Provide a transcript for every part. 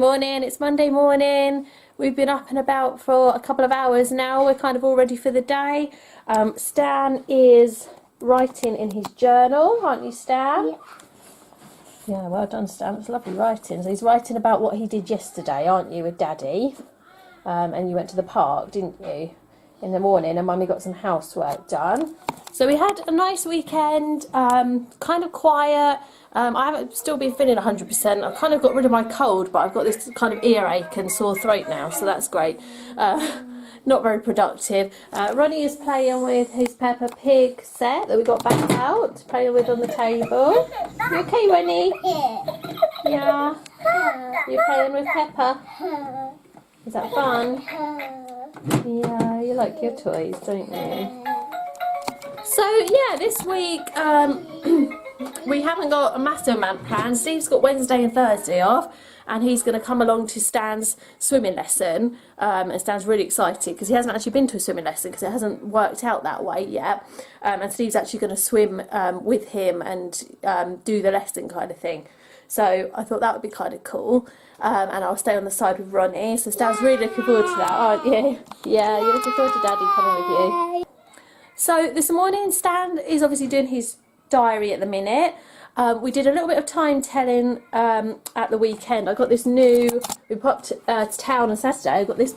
morning. It's Monday morning. We've been up and about for a couple of hours now. We're kind of all ready for the day. Stan is writing in his journal, aren't you, Stan? Yeah. Yeah, well done, Stan. It's lovely writing. So he's writing about what he did yesterday, aren't you, with Daddy? And you went to the park, didn't you, in the morning, and Mummy got some housework done. So we had a nice weekend, kind of quiet. I haven't still been feeling 100%. I've kind of got rid of my cold, but I've got this kind of earache and sore throat now, so that's great. Not very productive. Ronnie is playing with his Peppa Pig set that we got back out, playing with on the table. You okay, Ronnie? Yeah. You're playing with Peppa? Is that fun? Yeah, you like your toys, don't you? So yeah, this week we haven't got a massive amount planned. Steve's got Wednesday and Thursday off, and he's going to come along to Stan's swimming lesson. And Stan's really excited because he hasn't actually been to a swimming lesson because it hasn't worked out that way yet. And Steve's actually going to swim with him and do the lesson kind of thing. So I thought that would be kind of cool. And I'll stay on the side with Ronnie. So Stan's really looking forward to that, aren't you? Yeah, you're looking forward to Daddy coming with you. So this morning, Stan is obviously doing his diary at the minute. We did a little bit of time telling at the weekend. I got this new, we popped to town on Saturday. I got this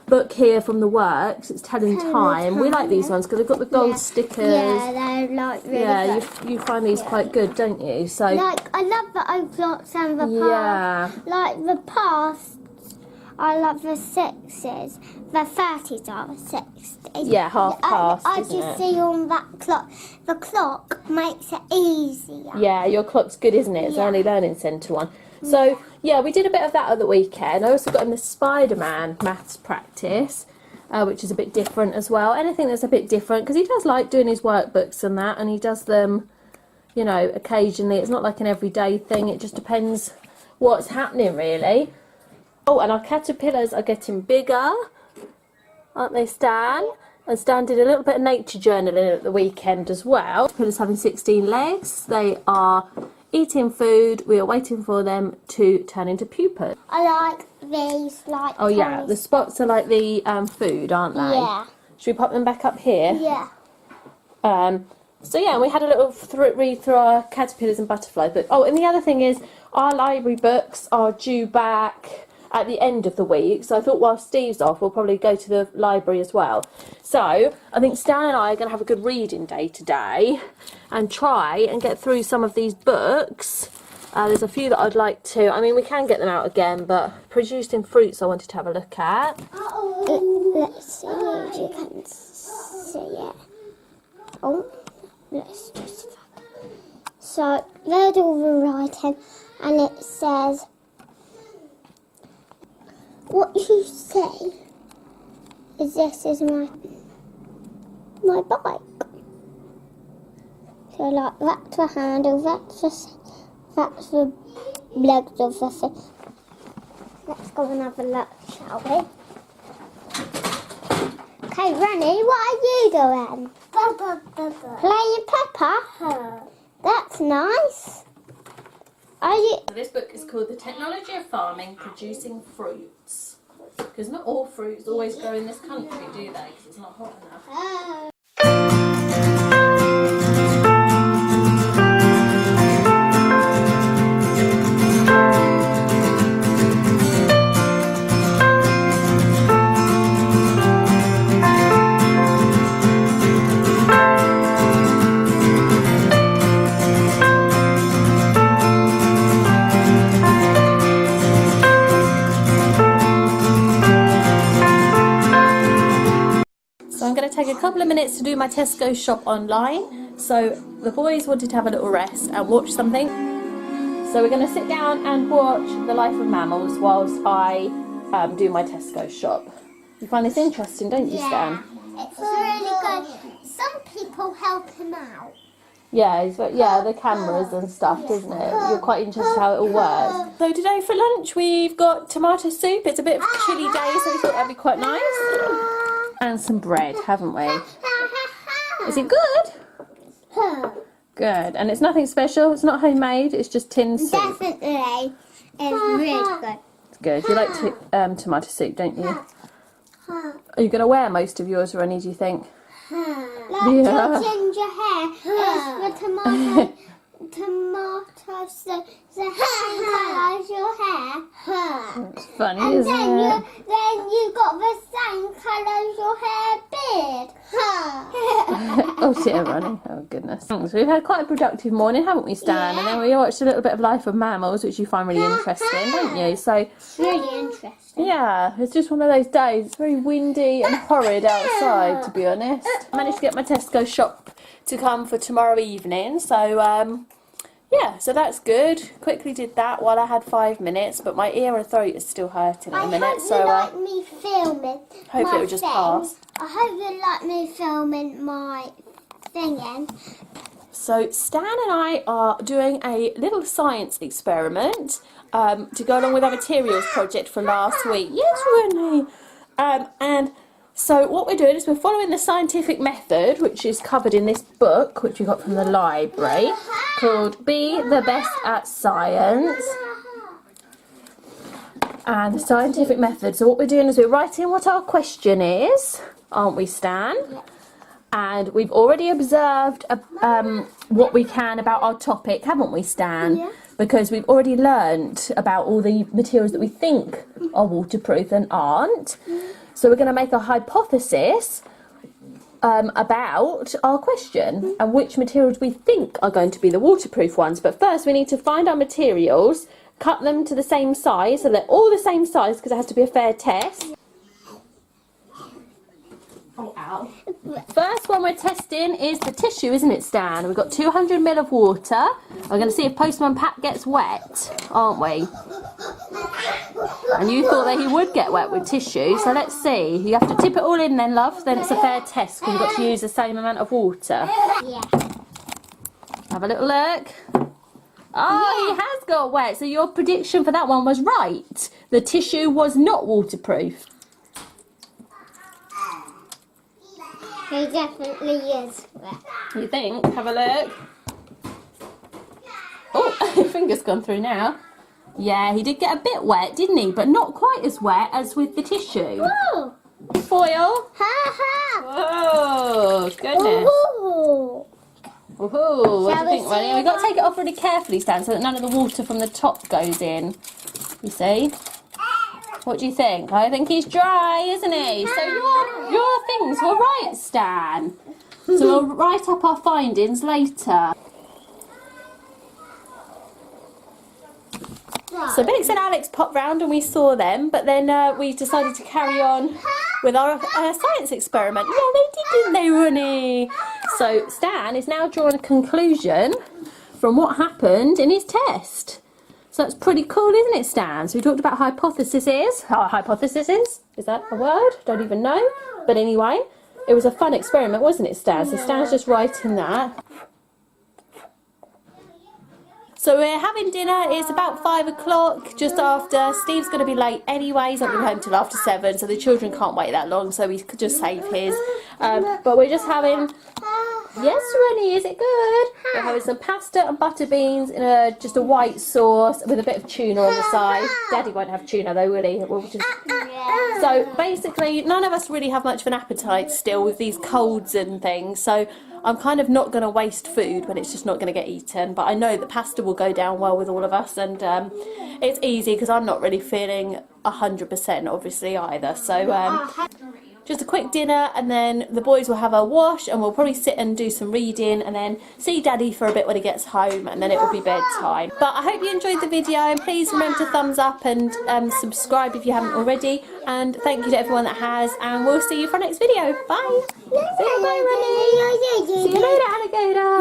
book here from the works. It's telling time. We like these ones because they've got the gold stickers. Yeah, they're like really good. You find these quite good, don't you? So like, I love the o'clocks and the past. Like the past, I love the 6s. The 30s are the 60s. Yeah, half past, I isn't just it? see on that clock. The clock makes it easier. Yeah, your clock's good, isn't it? It's the Early Learning Centre one. So, yeah, we did a bit of that at the weekend. I also got him the Spider-Man maths practice, which is a bit different as well. Anything that's a bit different, because he does like doing his workbooks and that, and he does them, you know, occasionally. It's not like an everyday thing. It just depends what's happening, really. Oh, and our caterpillars are getting bigger, aren't they, Stan? And Stan did a little bit of nature journaling at the weekend as well. Caterpillars having 16 legs. They are eating food. We are waiting for them to turn into pupas. I like these, like. Oh yeah, the spots are like the food, aren't they? Yeah. Should we pop them back up here? Yeah. So yeah, we had a little read through our caterpillars and butterflies. But oh, and the other thing is, our library books are due back at the end of the week, so I thought while Steve's off we'll probably go to the library as well. So I think Stan and I are going to have a good reading day today and try and get through some of these books. There's a few that I'd like to, I mean we can get them out again, but Producing Fruits I wanted to have a look at. Let's see if you can see it. Oh, let's just. So there's all the writing, and it says, what you say is this is my bike. So like that's the handle, that's the legs of the thing. Let's go and have a look, shall we? Okay, Ronnie, what are you doing? Playing Peppa? That's nice. Are you? This book is called The Technology of Farming Producing Fruits. Because not all fruits always grow in this country, do they? Because it's not hot enough. I'm going to take a couple of minutes to do my Tesco shop online. So the boys wanted to have a little rest and watch something. So we're going to sit down and watch The Life of Mammals whilst I do my Tesco shop. You find this interesting, don't you, Stan? It's really good. Some people help him out. Yeah, the cameras and stuff, isn't it? You're quite interested how it all works. So today for lunch we've got tomato soup. It's a bit of a chilly day, so we thought that'd be quite nice. And some bread, haven't we? Is it good? Good. And it's nothing special. It's not homemade. It's just tin soup. Definitely. It's really good. It's Good. You like tomato soup, don't you? Are you going to wear most of yours, Ronnie, do you think? Like your ginger hair is for tomato soup. The same colour as your hair. It's funny, And isn't it? then you got the same colour as your hair beard. Oh dear, Ronnie. Oh goodness. So we've had quite a productive morning, haven't we, Stan? Yeah. And then we watched a little bit of Life of Mammals, which you find really interesting, don't you? So It's really interesting. yeah, it's just one of those days. It's very windy and horrid outside, to be honest. I managed to get my Tesco shop to come for tomorrow evening, so yeah, so that's good. Quickly did that while I had 5 minutes, but my ear and throat is still hurting at the minute, I hope so you like me filming. hopefully it'll just pass. I hope you like me filming my thinging. So Stan and I are doing a little science experiment to go along with our materials project from last week. Yes, Renee. And so what we're doing is we're following the scientific method, which is covered in this book, which we got from the library, called Be the Best at Science. And the scientific method. So what we're doing is we're writing what our question is, aren't we, Stan? And we've already observed what we can about our topic, haven't we, Stan? Yeah. Because we've already learnt about all the materials that we think are waterproof and aren't. So we're going to make a hypothesis about our question and which materials we think are going to be the waterproof ones. But first we need to find our materials, cut them to the same size, so they're all the same size because it has to be a fair test. Oh, ow. First one we're testing is the tissue, isn't it, Stan? We've got 200 ml of water. We're going to see if Postman Pat gets wet, aren't we? And you thought that he would get wet with tissue, so let's see. You have to tip it all in then, love, then it's a fair test because you've got to use the same amount of water. Yeah. Have a little look. Oh, he has got wet, so your prediction for that one was right. The tissue was not waterproof. He definitely is wet. You think? Have a look. Oh, your finger's gone through now. Yeah, he did get a bit wet, didn't he? But not quite as wet as with the tissue. Ooh. Foil. Ha ha. Oh, goodness. Ooh. Woohoo. What do Shall you think, we Ronnie? see We've got to that? take it off really carefully, Stan, so that none of the water from the top goes in. You see? What do you think? I think he's dry, isn't he? So your things were right, Stan. So we'll write up our findings later. So Bex and Alex popped round and we saw them, but then we decided to carry on with our science experiment. Yeah, they did, didn't they, Ronnie? So Stan is now drawing a conclusion from what happened in his test. So that's pretty cool, isn't it, Stan? So we talked about hypotheses. Hypotheses? Is that a word? Don't even know. But anyway, it was a fun experiment, wasn't it, Stan? So Stan's just writing that. So we're having dinner. It's about 5 o'clock, just after. Steve's going to be late anyway. He's not going to be home till after 7, so the children can't wait that long, so we could just save his. But we're just having... Yes, Ronnie, is it good? We're having some pasta and butter beans in just a white sauce with a bit of tuna on the side. Daddy won't have tuna though, will he? We'll just... So basically, none of us really have much of an appetite still with these colds and things. So I'm kind of not going to waste food when it's just not going to get eaten. But I know that pasta will go down well with all of us, and it's easy because I'm not really feeling 100% obviously either. So just a quick dinner, and then the boys will have a wash, and we'll probably sit and do some reading, and then see Daddy for a bit when he gets home, and then it will be bedtime. But I hope you enjoyed the video, and please remember to thumbs up and subscribe if you haven't already. And thank you to everyone that has, and we'll see you for our next video. Bye. Say bye, Ronnie. See you later, alligator.